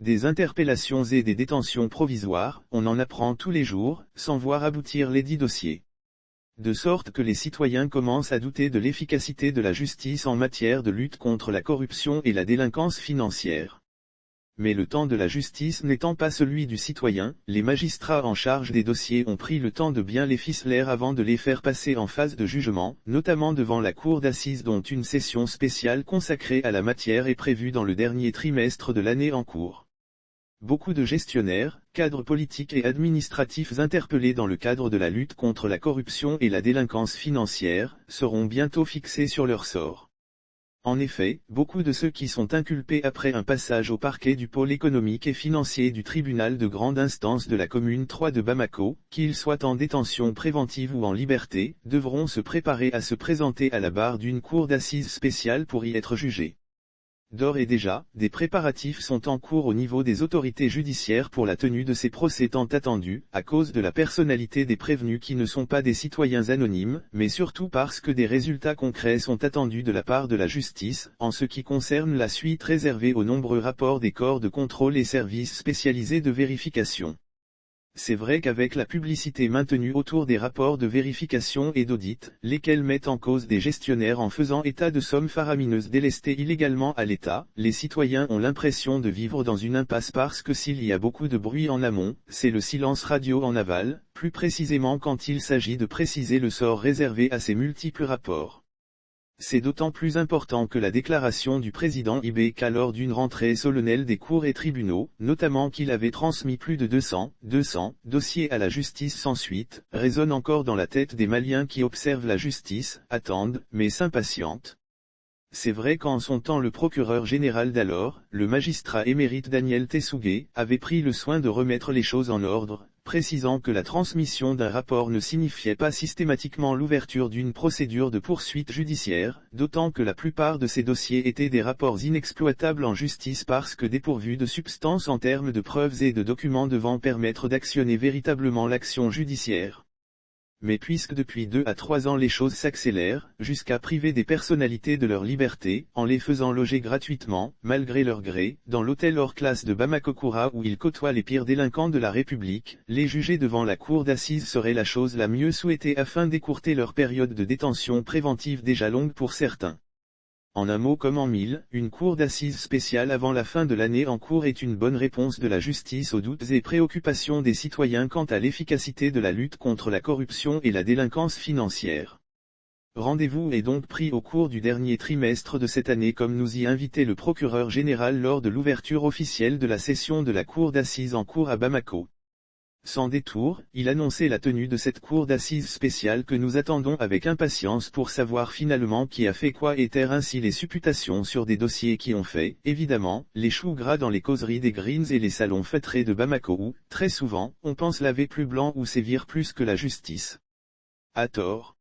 des interpellations et des détentions provisoires, on en apprend tous les jours, sans voir aboutir lesdits dossiers. De sorte que les citoyens commencent à douter de l'efficacité de la justice en matière de lutte contre la corruption et la délinquance financière. Mais le temps de la justice n'étant pas celui du citoyen, les magistrats en charge des dossiers ont pris le temps de bien les ficeler avant de les faire passer en phase de jugement, notamment devant la cour d'assises dont une session spéciale consacrée à la matière est prévue dans le dernier trimestre de l'année en cours. Beaucoup de gestionnaires, cadres politiques et administratifs interpellés dans le cadre de la lutte contre la corruption et la délinquance financière, seront bientôt fixés sur leur sort. En effet, beaucoup de ceux qui sont inculpés après un passage au parquet du pôle économique et financier du tribunal de grande instance de la commune 3 de Bamako, qu'ils soient en détention préventive ou en liberté, devront se préparer à se présenter à la barre d'une cour d'assises spéciale pour y être jugés. D'ores et déjà, des préparatifs sont en cours au niveau des autorités judiciaires pour la tenue de ces procès tant attendus, à cause de la personnalité des prévenus qui ne sont pas des citoyens anonymes, mais surtout parce que des résultats concrets sont attendus de la part de la justice, en ce qui concerne la suite réservée aux nombreux rapports des corps de contrôle et services spécialisés de vérification. C'est vrai qu'avec la publicité maintenue autour des rapports de vérification et d'audit, lesquels mettent en cause des gestionnaires en faisant état de sommes faramineuses délestées illégalement à l'État, les citoyens ont l'impression de vivre dans une impasse parce que s'il y a beaucoup de bruit en amont, c'est le silence radio en aval, plus précisément quand il s'agit de préciser le sort réservé à ces multiples rapports. C'est d'autant plus important que la déclaration du président Ibeka lors d'une rentrée solennelle des cours et tribunaux, notamment qu'il avait transmis plus de 200 dossiers à la justice sans suite, résonne encore dans la tête des Maliens qui observent la justice, attendent, mais s'impatientent. C'est vrai qu'en son temps le procureur général d'alors, le magistrat émérite Daniel Tessougué, avait pris le soin de remettre les choses en ordre, précisant que la transmission d'un rapport ne signifiait pas systématiquement l'ouverture d'une procédure de poursuite judiciaire, d'autant que la plupart de ces dossiers étaient des rapports inexploitables en justice parce que dépourvus de substance en termes de preuves et de documents devant permettre d'actionner véritablement l'action judiciaire. Mais puisque depuis 2 à 3 ans les choses s'accélèrent, jusqu'à priver des personnalités de leur liberté, en les faisant loger gratuitement, malgré leur gré, dans l'hôtel hors classe de Bamako-Koura où ils côtoient les pires délinquants de la République, les juger devant la cour d'assises serait la chose la mieux souhaitée afin d'écourter leur période de détention préventive déjà longue pour certains. En un mot comme en mille, une cour d'assises spéciale avant la fin de l'année en cours est une bonne réponse de la justice aux doutes et préoccupations des citoyens quant à l'efficacité de la lutte contre la corruption et la délinquance financière. Rendez-vous est donc pris au cours du dernier trimestre de cette année comme nous y invitait le procureur général lors de l'ouverture officielle de la session de la cour d'assises en cours à Bamako. Sans détour, il annonçait la tenue de cette cour d'assises spéciale que nous attendons avec impatience pour savoir finalement qui a fait quoi et taire ainsi les supputations sur des dossiers qui ont fait, évidemment, les choux gras dans les causeries des Greens et les salons feutrés de Bamako où, très souvent, on pense laver plus blanc ou sévir plus que la justice. À tort.